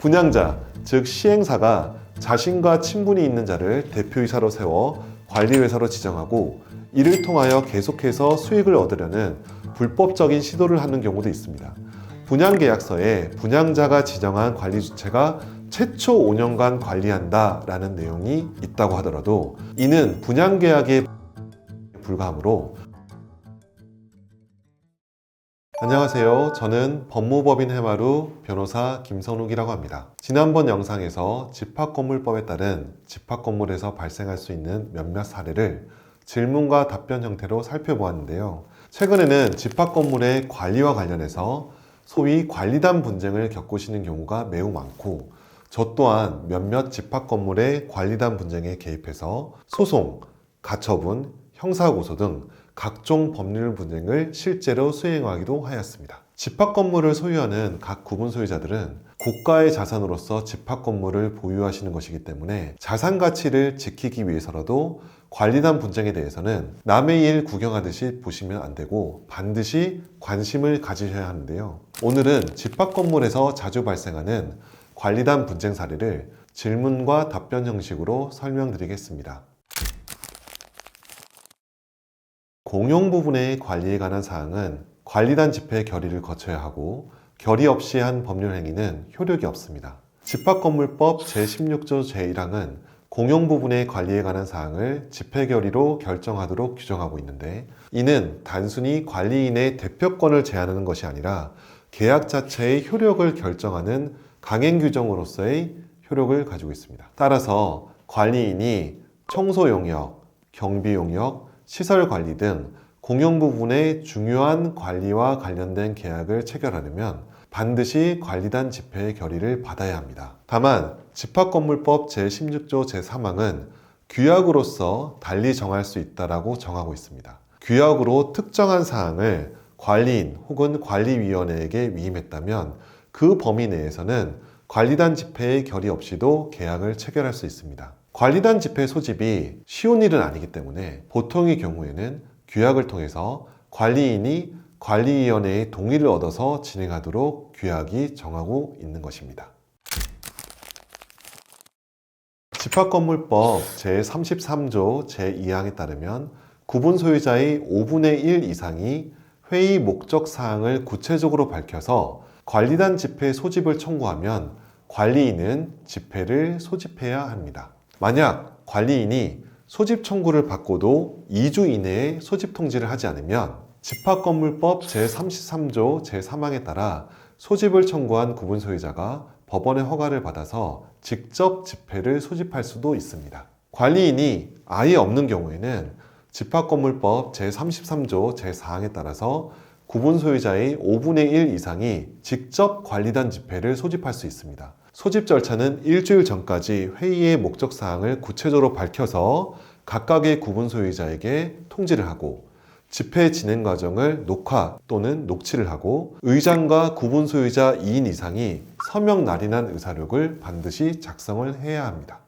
분양자, 즉 시행사가 자신과 친분이 있는 자를 대표이사로 세워 관리회사로 지정하고 이를 통하여 계속해서 수익을 얻으려는 불법적인 시도를 하는 경우도 있습니다. 분양계약서에 분양자가 지정한 관리주체가 최초 5년간 관리한다 라는 내용이 있다고 하더라도 이는 분양계약에 불과하므로. 안녕하세요. 저는 법무법인 해마루 변호사 김선욱이라고 합니다. 지난번 영상에서 집합건물법에 따른 집합건물에서 발생할 수 있는 몇몇 사례를 질문과 답변 형태로 살펴보았는데요. 최근에는 집합건물의 관리와 관련해서 소위 관리단 분쟁을 겪으시는 경우가 매우 많고, 저 또한 몇몇 집합건물의 관리단 분쟁에 개입해서 소송, 가처분, 형사고소 등 각종 법률 분쟁을 실제로 수행하기도 하였습니다. 집합건물을 소유하는 각 구분 소유자들은 고가의 자산으로서 집합건물을 보유하시는 것이기 때문에 자산 가치를 지키기 위해서라도 관리단 분쟁에 대해서는 남의 일 구경하듯이 보시면 안 되고 반드시 관심을 가지셔야 하는데요. 오늘은 집합건물에서 자주 발생하는 관리단 분쟁 사례를 질문과 답변 형식으로 설명드리겠습니다. 공용 부분의 관리에 관한 사항은 관리단 집회 결의를 거쳐야 하고, 결의 없이 한 법률 행위는 효력이 없습니다. 집합건물법 제16조 제1항은 공용 부분의 관리에 관한 사항을 집회 결의로 결정하도록 규정하고 있는데, 이는 단순히 관리인의 대표권을 제한하는 것이 아니라 계약 자체의 효력을 결정하는 강행 규정으로서의 효력을 가지고 있습니다. 따라서 관리인이 청소 용역, 경비 용역, 시설 관리 등 공용 부분의 중요한 관리와 관련된 계약을 체결하려면 반드시 관리단 집회의 결의를 받아야 합니다. 다만 집합건물법 제16조 제3항은 규약으로서 달리 정할 수 있다라고 정하고 있습니다. 규약으로 특정한 사항을 관리인 혹은 관리위원회에게 위임했다면 그 범위 내에서는 관리단 집회의 결의 없이도 계약을 체결할 수 있습니다. 관리단 집회 소집이 쉬운 일은 아니기 때문에 보통의 경우에는 규약을 통해서 관리인이 관리위원회의 동의를 얻어서 진행하도록 규약이 정하고 있는 것입니다. 집합건물법 제33조 제2항에 따르면 구분 소유자의 5분의 1 이상이 회의 목적 사항을 구체적으로 밝혀서 관리단 집회 소집을 청구하면 관리인은 집회를 소집해야 합니다. 만약 관리인이 소집 청구를 받고도 2주 이내에 소집 통지를 하지 않으면 집합건물법 제33조 제3항에 따라 소집을 청구한 구분 소유자가 법원의 허가를 받아서 직접 집회를 소집할 수도 있습니다. 관리인이 아예 없는 경우에는 집합건물법 제33조 제4항에 따라서 구분 소유자의 5분의 1 이상이 직접 관리단 집회를 소집할 수 있습니다. 소집 절차는 일주일 전까지 회의의 목적사항을 구체적으로 밝혀서 각각의 구분 소유자에게 통지를 하고, 집회 진행 과정을 녹화 또는 녹취를 하고, 의장과 구분 소유자 2인 이상이 서명 날인한 의사록을 반드시 작성을 해야 합니다.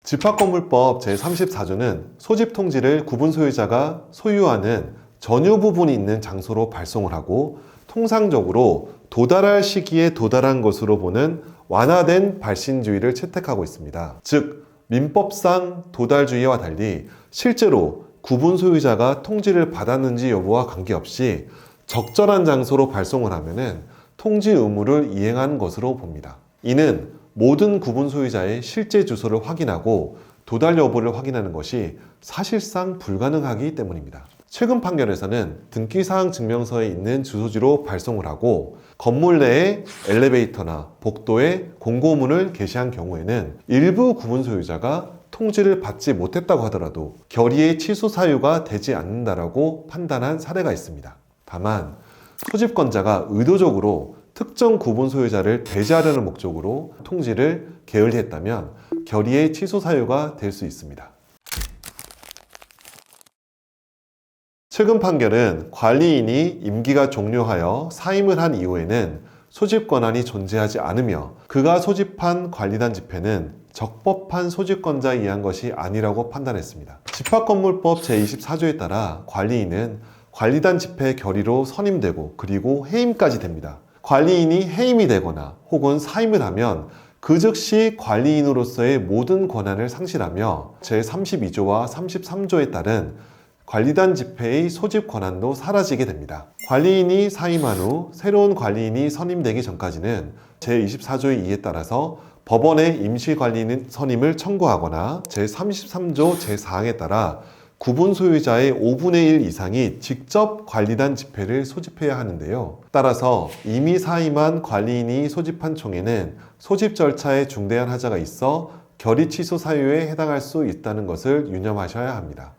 집합건물법 제34조는 소집 통지를 구분 소유자가 소유하는 전유 부분이 있는 장소로 발송을 하고, 통상적으로 도달할 시기에 도달한 것으로 보는 완화된 발신주의를 채택하고 있습니다. 즉, 민법상 도달주의와 달리 실제로 구분 소유자가 통지를 받았는지 여부와 관계없이 적절한 장소로 발송을 하면 통지 의무를 이행한 것으로 봅니다. 이는 모든 구분 소유자의 실제 주소를 확인하고 도달 여부를 확인하는 것이 사실상 불가능하기 때문입니다. 최근 판결에서는 등기사항 증명서에 있는 주소지로 발송을 하고 건물 내에 엘리베이터나 복도에 공고문을 게시한 경우에는 일부 구분 소유자가 통지를 받지 못했다고 하더라도 결의의 취소 사유가 되지 않는다라고 판단한 사례가 있습니다. 다만 소집권자가 의도적으로 특정 구분 소유자를 배제하려는 목적으로 통지를 게을리했다면 결의의 취소 사유가 될 수 있습니다. 최근 판결은 관리인이 임기가 종료하여 사임을 한 이후에는 소집 권한이 존재하지 않으며 그가 소집한 관리단 집회는 적법한 소집권자에 의한 것이 아니라고 판단했습니다. 집합건물법 제24조에 따라 관리인은 관리단 집회 결의로 선임되고 그리고 해임까지 됩니다. 관리인이 해임이 되거나 혹은 사임을 하면 그 즉시 관리인으로서의 모든 권한을 상실하며 제32조와 33조에 따른 관리단 집회의 소집 권한도 사라지게 됩니다. 관리인이 사임한 후 새로운 관리인이 선임되기 전까지는 제24조의 2에 따라서 법원에 임시관리인 선임을 청구하거나 제33조 제4항에 따라 구분 소유자의 5분의 1 이상이 직접 관리단 집회를 소집해야 하는데요. 따라서 이미 사임한 관리인이 소집한 총회는 소집 절차에 중대한 하자가 있어 결의 취소 사유에 해당할 수 있다는 것을 유념하셔야 합니다.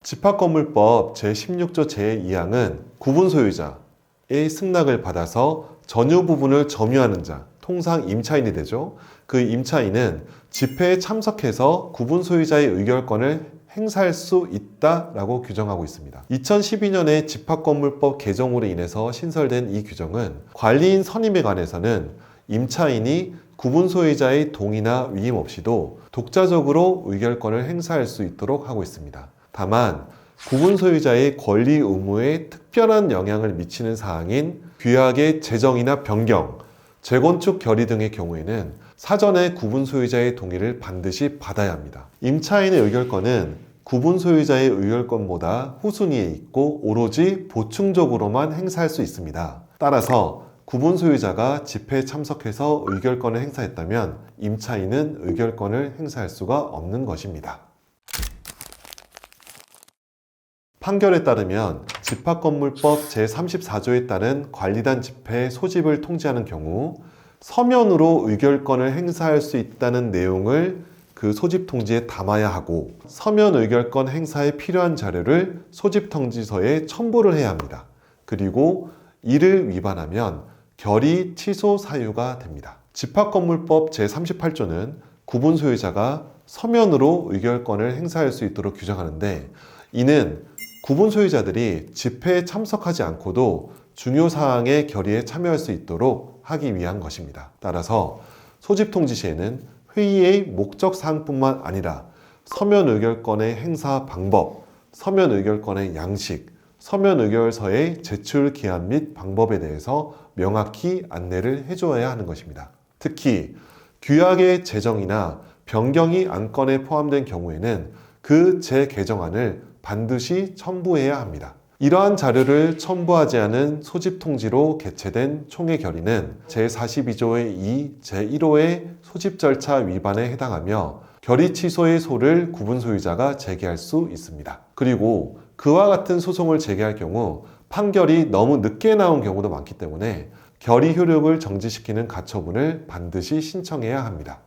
집합건물법 제16조 제2항은 구분 소유자의 승낙을 받아서 전유 부분을 점유하는 자, 통상 임차인이 되죠. 그 임차인은 집회에 참석해서 구분 소유자의 의결권을 행사할 수 있다라고 규정하고 있습니다. 2012년에 집합건물법 개정으로 인해서 신설된 이 규정은 관리인 선임에 관해서는 임차인이 구분 소유자의 동의나 위임 없이도 독자적으로 의결권을 행사할 수 있도록 하고 있습니다. 다만 구분 소유자의 권리 의무에 특별한 영향을 미치는 사항인 규약의 제정이나 변경, 재건축 결의 등의 경우에는 사전에 구분 소유자의 동의를 반드시 받아야 합니다. 임차인의 의결권은 구분 소유자의 의결권보다 후순위에 있고 오로지 보충적으로만 행사할 수 있습니다. 따라서 구분 소유자가 집회에 참석해서 의결권을 행사했다면 임차인은 의결권을 행사할 수가 없는 것입니다. 판결에 따르면 집합건물법 제34조에 따른 관리단 집회 소집을 통지하는 경우 서면으로 의결권을 행사할 수 있다는 내용을 그 소집 통지에 담아야 하고 서면 의결권 행사에 필요한 자료를 소집 통지서에 첨부를 해야 합니다. 그리고 이를 위반하면 결의 취소 사유가 됩니다. 집합건물법 제38조는 구분 소유자가 서면으로 의결권을 행사할 수 있도록 규정하는데 이는 구분 소유자들이 집회에 참석하지 않고도 중요 사항의 결의에 참여할 수 있도록 하기 위한 것입니다. 따라서 소집 통지 시에는 회의의 목적 사항뿐만 아니라 서면 의결권의 행사 방법, 서면 의결권의 양식, 서면 의결서의 제출 기한 및 방법에 대해서 명확히 안내를 해줘야 하는 것입니다. 특히 규약의 제정이나 변경이 안건에 포함된 경우에는 그 재개정안을 반드시 첨부해야 합니다. 이러한 자료를 첨부하지 않은 소집 통지로 개최된 총회 결의는 제42조의 2, 제1호의 소집 절차 위반에 해당하며 결의 취소의 소를 구분 소유자가 제기할 수 있습니다. 그리고 그와 같은 소송을 제기할 경우 판결이 너무 늦게 나온 경우도 많기 때문에 결의 효력을 정지시키는 가처분을 반드시 신청해야 합니다.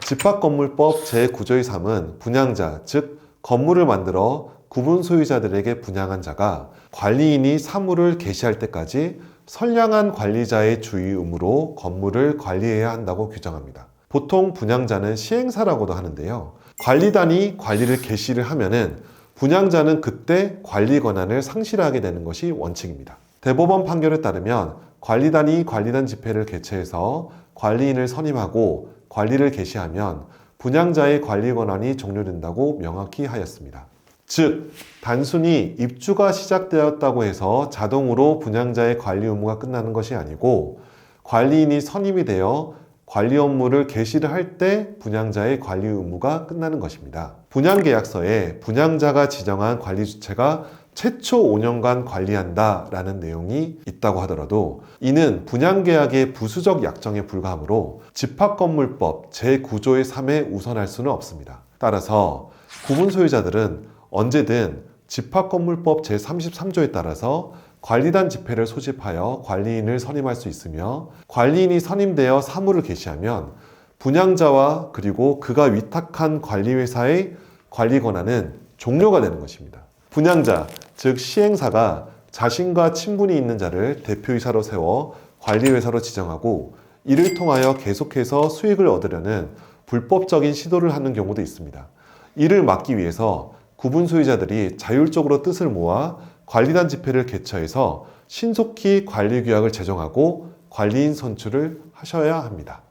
집합건물법 제9조의 3은 분양자, 즉 건물을 만들어 구분 소유자들에게 분양한 자가 관리인이 사무를 개시할 때까지 선량한 관리자의 주의 의무로 건물을 관리해야 한다고 규정합니다. 보통 분양자는 시행사라고도 하는데요. 관리단이 관리를 개시를 하면은 분양자는 그때 관리 권한을 상실하게 되는 것이 원칙입니다. 대법원 판결에 따르면 관리단이 관리단 집회를 개최해서 관리인을 선임하고 관리를 개시하면 분양자의 관리 권한이 종료된다고 명확히 하였습니다. 즉, 단순히 입주가 시작되었다고 해서 자동으로 분양자의 관리 의무가 끝나는 것이 아니고 관리인이 선임이 되어 관리 업무를 개시를 할 때 분양자의 관리 의무가 끝나는 것입니다. 분양계약서에 분양자가 지정한 관리 주체가 최초 5년간 관리한다 라는 내용이 있다고 하더라도 이는 분양계약의 부수적 약정에 불과하므로 집합건물법 제9조의 3에 우선할 수는 없습니다. 따라서 구분 소유자들은 언제든 집합건물법 제33조에 따라서 관리단 집회를 소집하여 관리인을 선임할 수 있으며 관리인이 선임되어 사무를 개시하면 분양자와 그리고 그가 위탁한 관리회사의 관리 권한은 종료가 되는 것입니다. 분양자, 즉 시행사가 자신과 친분이 있는 자를 대표이사로 세워 관리회사로 지정하고 이를 통하여 계속해서 수익을 얻으려는 불법적인 시도를 하는 경우도 있습니다. 이를 막기 위해서 구분 소유자들이 자율적으로 뜻을 모아 관리단 집회를 개최해서 신속히 관리규약을 제정하고 관리인 선출을 하셔야 합니다.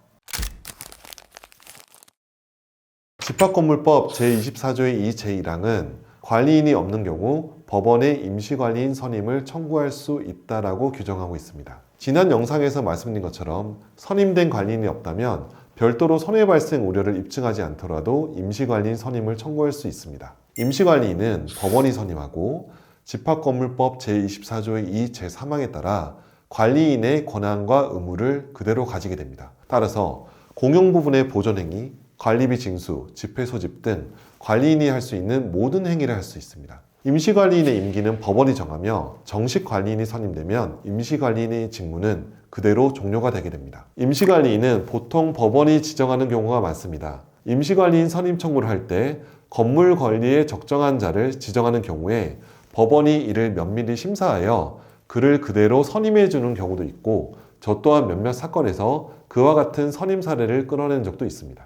집합건물법 제24조의 2, 제1항은 관리인이 없는 경우 법원에 임시관리인 선임을 청구할 수 있다라고 규정하고 있습니다. 지난 영상에서 말씀드린 것처럼 선임된 관리인이 없다면 별도로 손해 발생 우려를 입증하지 않더라도 임시관리인 선임을 청구할 수 있습니다. 임시관리인은 법원이 선임하고 집합건물법 제24조의 2 제3항에 따라 관리인의 권한과 의무를 그대로 가지게 됩니다. 따라서 공용부분의 보존행위, 관리비 징수, 집회 소집 등 관리인이 할 수 있는 모든 행위를 할 수 있습니다. 임시관리인의 임기는 법원이 정하며 정식 관리인이 선임되면 임시관리인의 직무는 그대로 종료가 되게 됩니다. 임시관리인은 보통 법원이 지정하는 경우가 많습니다. 임시관리인 선임 청구를 할 때 건물 관리에 적정한 자를 지정하는 경우에 법원이 이를 면밀히 심사하여 그를 그대로 선임해 주는 경우도 있고 저 또한 몇몇 사건에서 그와 같은 선임 사례를 끌어낸 적도 있습니다.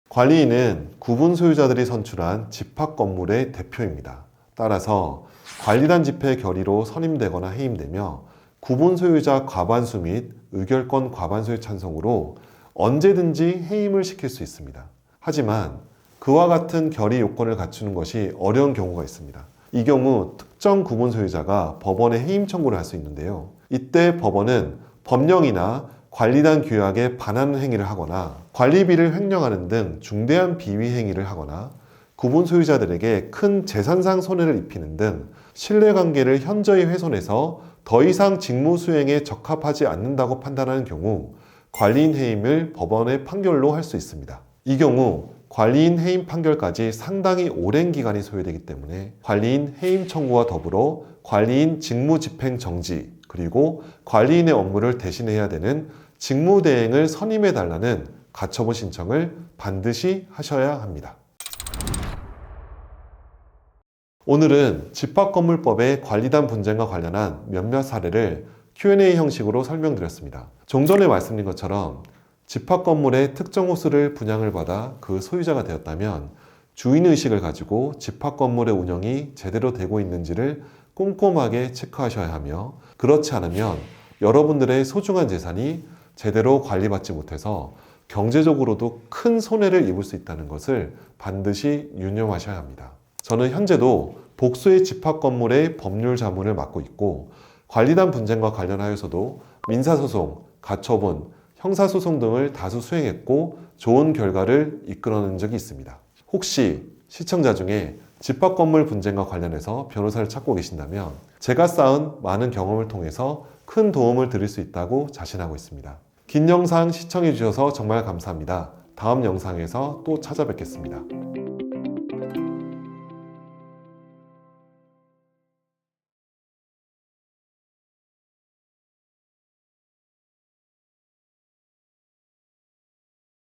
관리인은 구분 소유자들이 선출한 집합 건물의 대표입니다. 따라서 관리단 집회 결의로 선임되거나 해임되며 구분 소유자 과반수 및 의결권 과반수의 찬성으로 언제든지 해임을 시킬 수 있습니다. 하지만 그와 같은 결의 요건을 갖추는 것이 어려운 경우가 있습니다. 이 경우 특정 구분 소유자가 법원에 해임 청구를 할 수 있는데요. 이때 법원은 법령이나 관리단 규약에 반하는 행위를 하거나 관리비를 횡령하는 등 중대한 비위 행위를 하거나 구분 소유자들에게 큰 재산상 손해를 입히는 등 신뢰관계를 현저히 훼손해서 더 이상 직무 수행에 적합하지 않는다고 판단하는 경우 관리인 해임을 법원의 판결로 할 수 있습니다. 이 경우 관리인 해임 판결까지 상당히 오랜 기간이 소요되기 때문에 관리인 해임 청구와 더불어 관리인 직무 집행 정지 그리고 관리인의 업무를 대신해야 되는 직무대행을 선임해달라는 가처분 신청을 반드시 하셔야 합니다. 오늘은 집합건물법의 관리단 분쟁과 관련한 몇몇 사례를 Q&A 형식으로 설명드렸습니다. 종전에 말씀드린 것처럼 집합건물의 특정 호수를 분양을 받아 그 소유자가 되었다면 주인의식을 가지고 집합건물의 운영이 제대로 되고 있는지를 꼼꼼하게 체크하셔야 하며 그렇지 않으면 여러분들의 소중한 재산이 제대로 관리받지 못해서 경제적으로도 큰 손해를 입을 수 있다는 것을 반드시 유념하셔야 합니다. 저는 현재도 복수의 집합건물의 법률 자문을 맡고 있고 관리단 분쟁과 관련하여서도 민사소송, 가처분, 형사소송 등을 다수 수행했고 좋은 결과를 이끌어낸 적이 있습니다. 혹시 시청자 중에 집합건물 분쟁과 관련해서 변호사를 찾고 계신다면 제가 쌓은 많은 경험을 통해서 큰 도움을 드릴 수 있다고 자신하고 있습니다. 긴 영상 시청해 주셔서 정말 감사합니다. 다음 영상에서 또 찾아뵙겠습니다.